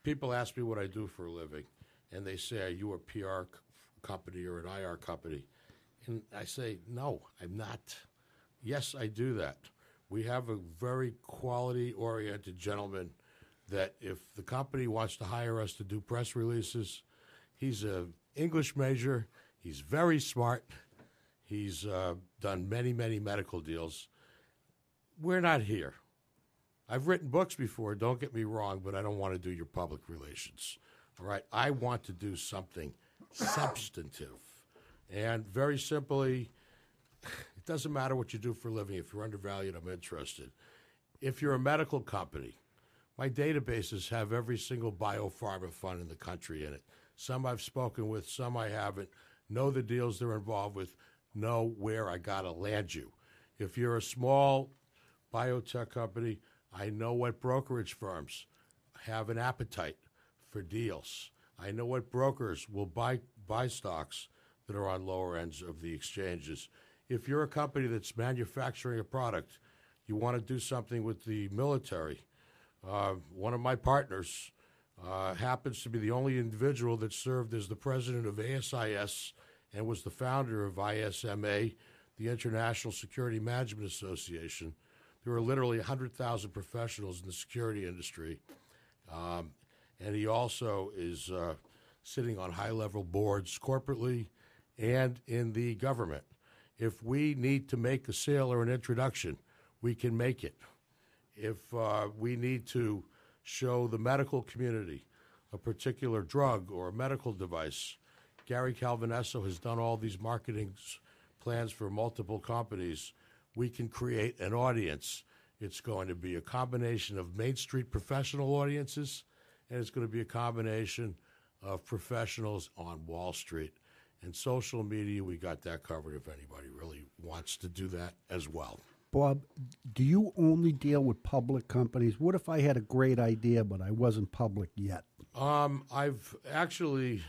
people ask me what I do for a living, and they say, "Are you a PR company or an IR company?" And I say, "No, I'm not." Yes, I do that. We have a very quality-oriented gentleman that if the company wants to hire us to do press releases, he's an English major. He's very smart. He's done many, many medical deals. We're not here. I've written books before, don't get me wrong, but I don't want to do your public relations. All right? I want to do something substantive. And very simply, it doesn't matter what you do for a living. If you're undervalued, I'm interested. If you're a medical company, my databases have every single biopharma fund in the country in it. Some I've spoken with, some I haven't. Know the deals they're involved with. Know where I got to land you. If you're a small biotech company, I know what brokerage firms have an appetite for deals. I know what brokers will buy stocks that are on lower ends of the exchanges. If you're a company that's manufacturing a product, you want to do something with the military. One of my partners happens to be the only individual that served as the president of ASIS and was the founder of ISMA, the International Security Management Association. There are literally 100,000 professionals in the security industry. And he also is sitting on high-level boards corporately and in the government. If we need to make a sale or an introduction, we can make it. If we need to show the medical community a particular drug or a medical device, Gary Calvinesso has done all these marketing plans for multiple companies. We can create an audience. It's going to be a combination of Main Street professional audiences, and it's going to be a combination of professionals on Wall Street. And social media, we got that covered if anybody really wants to do that as well. Bob, do you only deal with public companies? What if I had a great idea, but I wasn't public yet? I actually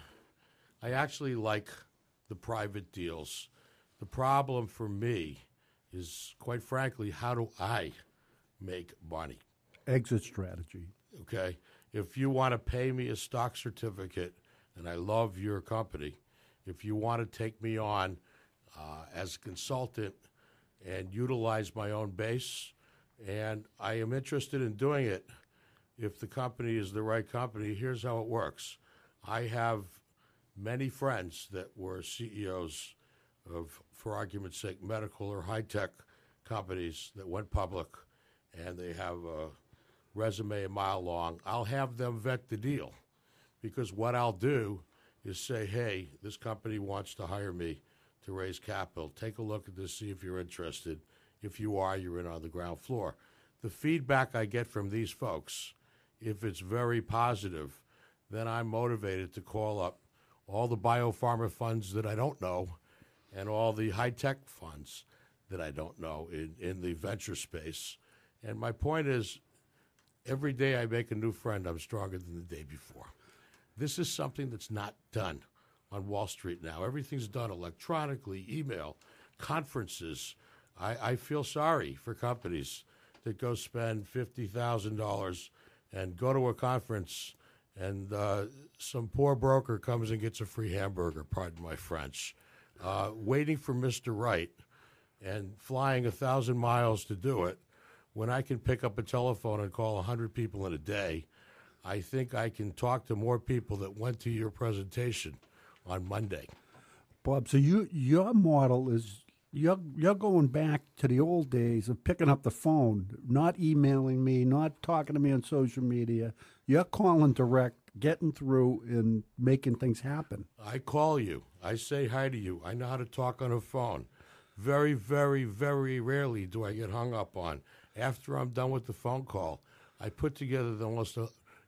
like the private deals. The problem for me is, quite frankly, how do I make money? Exit strategy. Okay. If you want to pay me a stock certificate, and I love your company, if you want to take me on as a consultant and utilize my own base, and I am interested in doing it, if the company is the right company, here's how it works. I have many friends that were CEOs of, for argument's sake, medical or high-tech companies that went public, and they have a resume a mile long. I'll have them vet the deal, because what I'll do is say, hey, this company wants to hire me to raise capital. Take a look at this, see if you're interested. If you are, you're in on the ground floor. The feedback I get from these folks, if it's very positive, then I'm motivated to call up all the biopharma funds that I don't know and all the high-tech funds that I don't know in the venture space. And my point is, every day I make a new friend, I'm stronger than the day before. This is something that's not done on Wall Street now. Everything's done electronically, email, conferences. I feel sorry for companies that go spend $50,000 and go to a conference, and some poor broker comes and gets a free hamburger, pardon my French, waiting for Mr. Right and flying 1,000 miles to do it, when I can pick up a telephone and call 100 people in a day. I think I can talk to more people that went to your presentation on Monday. Bob, so your model is you're going back to the old days of picking up the phone, not emailing me, not talking to me on social media. You're calling direct, getting through, and making things happen. I call you. I say hi to you. I know how to talk on a phone. Very, very, very rarely do I get hung up on. After I'm done with the phone call, I put together the most...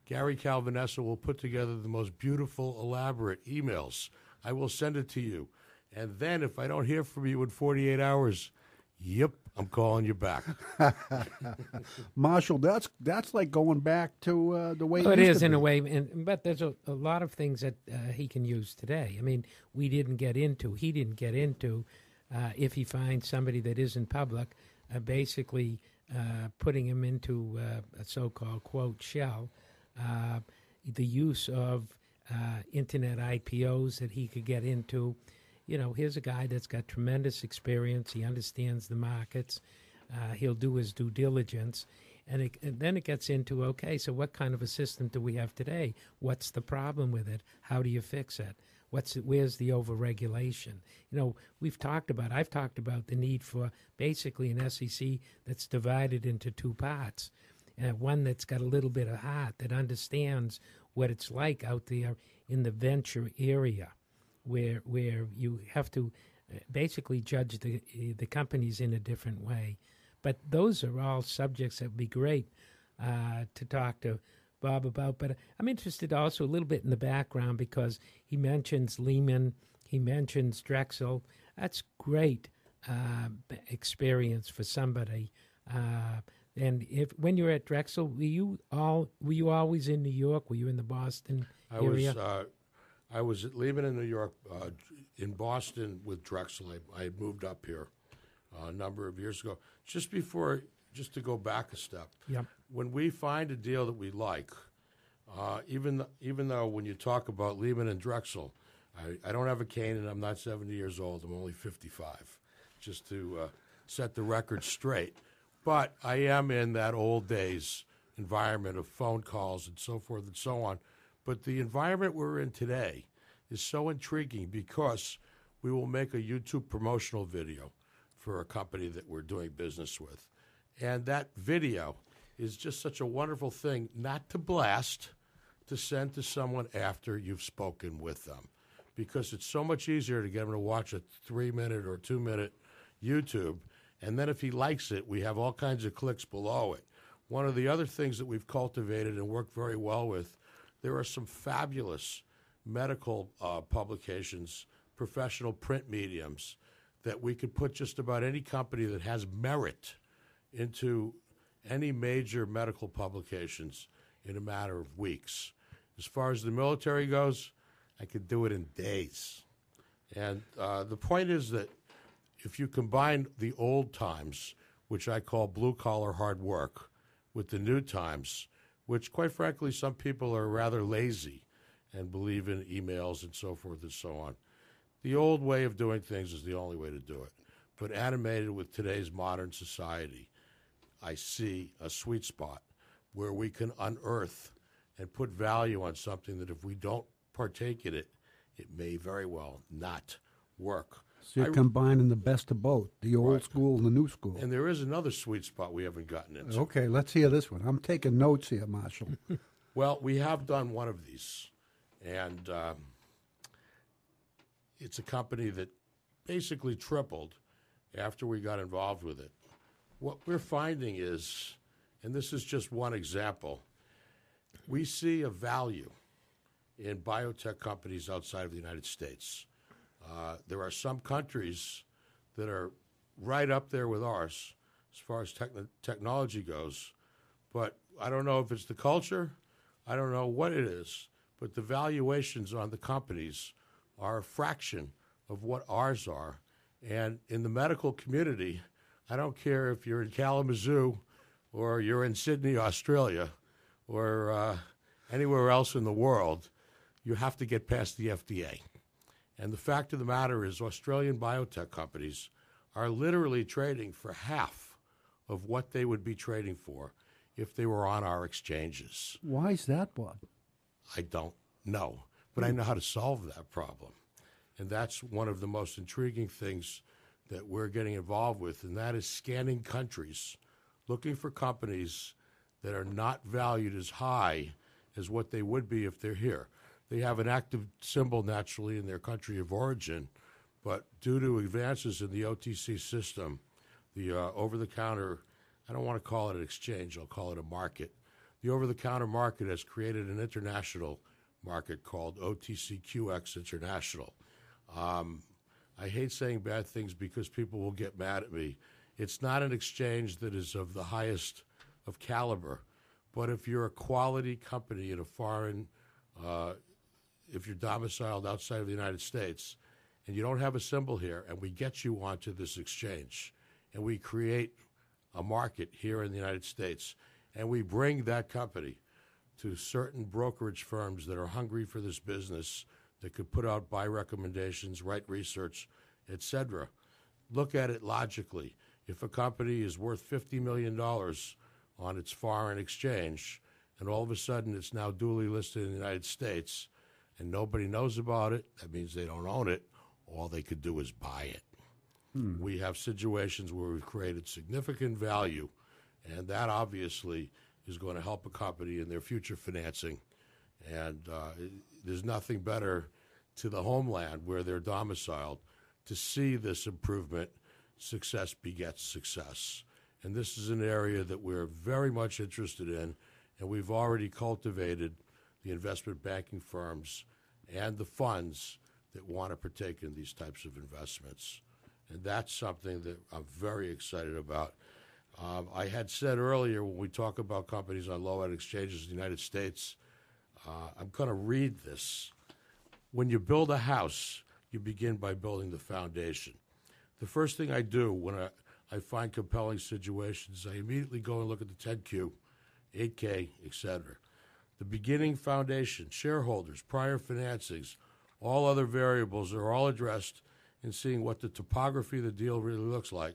Gary Calvinesso will put together the most beautiful, elaborate emails. I will send it to you. And then if I don't hear from you in 48 hours, yep, I'm calling you back. Marshall, that's like going back to the way it is in a way. But there's a lot of things that he can use today. I mean, he didn't get into, if he finds somebody that isn't public, basically putting him into a so-called, quote, shell. the use of internet IPOs that he could get into. Here's a guy that's got tremendous experience. He understands the markets. He'll do his due diligence. And then it gets into, okay, so what kind of a system do we have today? What's the problem with it? How do you fix it? Where's the overregulation? I've talked about the need for basically an SEC that's divided into two parts. One that's got a little bit of heart, that understands what it's like out there in the venture area, where you have to basically judge the companies in a different way. But those are all subjects that would be great to talk to Bob about. But I'm interested also a little bit in the background, because he mentions Lehman, he mentions Drexel. That's great experience for somebody. And when you were at Drexel, were you always in New York? Were you in the Boston area? I was at Lehman in New York, in Boston with Drexel. I moved up here a number of years ago. Just to go back a step, yep. When we find a deal that we like, even though when you talk about Lehman and Drexel, I don't have a cane and I'm not 70 years old. I'm only 55, just to set the record straight. But I am in that old days environment of phone calls and so forth and so on. But the environment we're in today is so intriguing, because we will make a YouTube promotional video for a company that we're doing business with. And that video is just such a wonderful thing, not to blast, to send to someone after you've spoken with them, because it's so much easier to get them to watch a 3-minute or 2-minute YouTube. And then if he likes it, we have all kinds of clicks below it. One of the other things that we've cultivated and worked very well with, there are some fabulous medical publications, professional print mediums, that we could put just about any company that has merit into any major medical publications in a matter of weeks. As far as the military goes, I could do it in days. And the point is that if you combine the old times, which I call blue-collar hard work, with the new times, which, quite frankly, some people are rather lazy and believe in emails and so forth and so on. The old way of doing things is the only way to do it. But animated with today's modern society, I see a sweet spot where we can unearth and put value on something that if we don't partake in it, it may very well not work. So you're combining the best of both, the old Right. school and the new school. And there is another sweet spot we haven't gotten into. Okay, let's hear this one. I'm taking notes here, Marshall. Well, we have done one of these, and it's a company that basically tripled after we got involved with it. What we're finding is, and this is just one example, we see a value in biotech companies outside of the United States. There are some countries that are right up there with ours as far as technology goes, but I don't know if it's the culture, I don't know what it is, but the valuations on the companies are a fraction of what ours are. And in the medical community, I don't care if you're in Kalamazoo or you're in Sydney, Australia, or anywhere else in the world, you have to get past the FDA. And the fact of the matter is Australian biotech companies are literally trading for half of what they would be trading for if they were on our exchanges. Why is that, Bob? I don't know, but I know how to solve that problem. And that's one of the most intriguing things that we're getting involved with, and that is scanning countries, looking for companies that are not valued as high as what they would be if they're here. They have an active symbol naturally in their country of origin, but due to advances in the OTC system, the over-the-counter, I don't want to call it an exchange, I'll call it a market. The over-the-counter market has created an international market called OTCQX International. I hate saying bad things because people will get mad at me. It's not an exchange that is of the highest of caliber, but if you're a quality company in a foreign, if you're domiciled outside of the United States and you don't have a symbol here and we get you onto this exchange and we create a market here in the United States and we bring that company to certain brokerage firms that are hungry for this business, that could put out buy recommendations, write research, etc. Look at it logically. If a company is worth $50 million on its foreign exchange, and all of a sudden it's now duly listed in the United States, and nobody knows about it, that means they don't own it. All they could do is buy it. We have situations where we've created significant value, and that obviously is going to help a company in their future financing. And there's nothing better to the homeland where they're domiciled to see this improvement. Success begets success. And this is an area that we're very much interested in, and we've already cultivated the investment banking firms and the funds that want to partake in these types of investments. And that's something that I'm very excited about. I had said earlier, when we talk about companies on low-end exchanges in the United States, I'm going to read this. When you build a house, you begin by building the foundation. The first thing I do when I find compelling situations, I immediately go and look at the 10Q, 8K, etc. The beginning foundation, shareholders, prior financings, all other variables are all addressed in seeing what the topography of the deal really looks like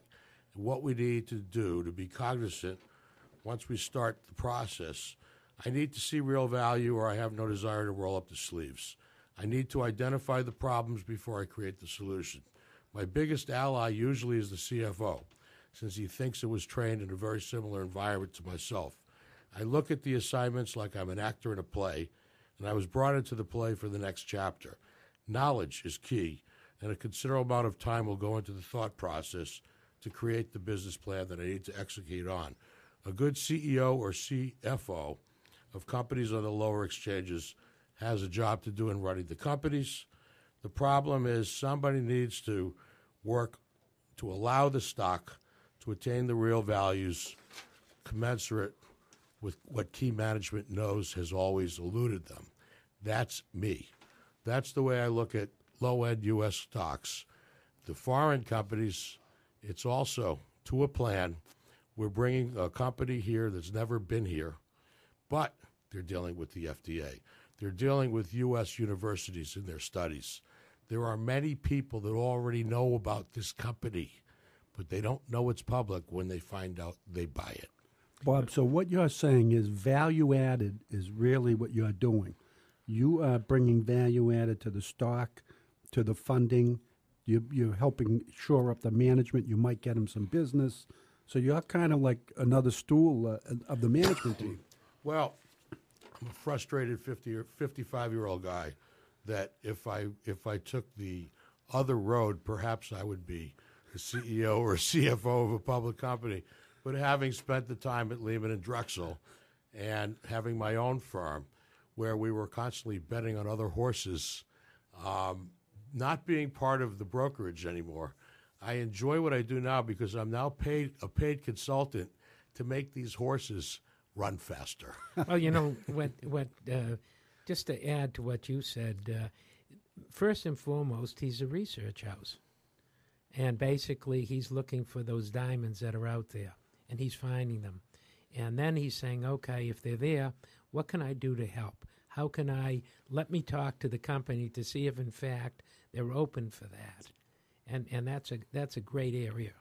and what we need to do to be cognizant once we start the process. I need to see real value, or I have no desire to roll up the sleeves. I need to identify the problems before I create the solution. My biggest ally usually is the CFO, since he thinks it was trained in a very similar environment to myself. I look at the assignments like I'm an actor in a play, and I was brought into the play for the next chapter. Knowledge is key, and a considerable amount of time will go into the thought process to create the business plan that I need to execute on. A good CEO or CFO of companies on the lower exchanges has a job to do in running the companies. The problem is somebody needs to work to allow the stock to attain the real values commensurate with what key management knows has always eluded them. That's me. That's the way I look at low-end U.S. stocks. The foreign companies, it's also to a plan. We're bringing a company here that's never been here, but they're dealing with the FDA. They're dealing with U.S. universities in their studies. There are many people that already know about this company, but they don't know it's public. When they find out, they buy it. Bob, so what you're saying is value added is really what you're doing. You are bringing value added to the stock, to the funding. You're helping shore up the management. You might get them some business. So you're kind of like another stool of the management team. Well, I'm a frustrated 50 or 55-year-old guy that if I took the other road, perhaps I would be a CEO or a CFO of a public company. But having spent the time at Lehman and Drexel and having my own firm where we were constantly betting on other horses, not being part of the brokerage anymore, I enjoy what I do now because I'm now a paid consultant to make these horses run faster. Well, you know, what just to add to what you said, first and foremost, he's a research house. And basically, he's looking for those diamonds that are out there, and he's finding them. And then he's saying, okay, if they're there, what can I do to help? How can let me talk to the company to see if, in fact, they're open for that? And that's a great area.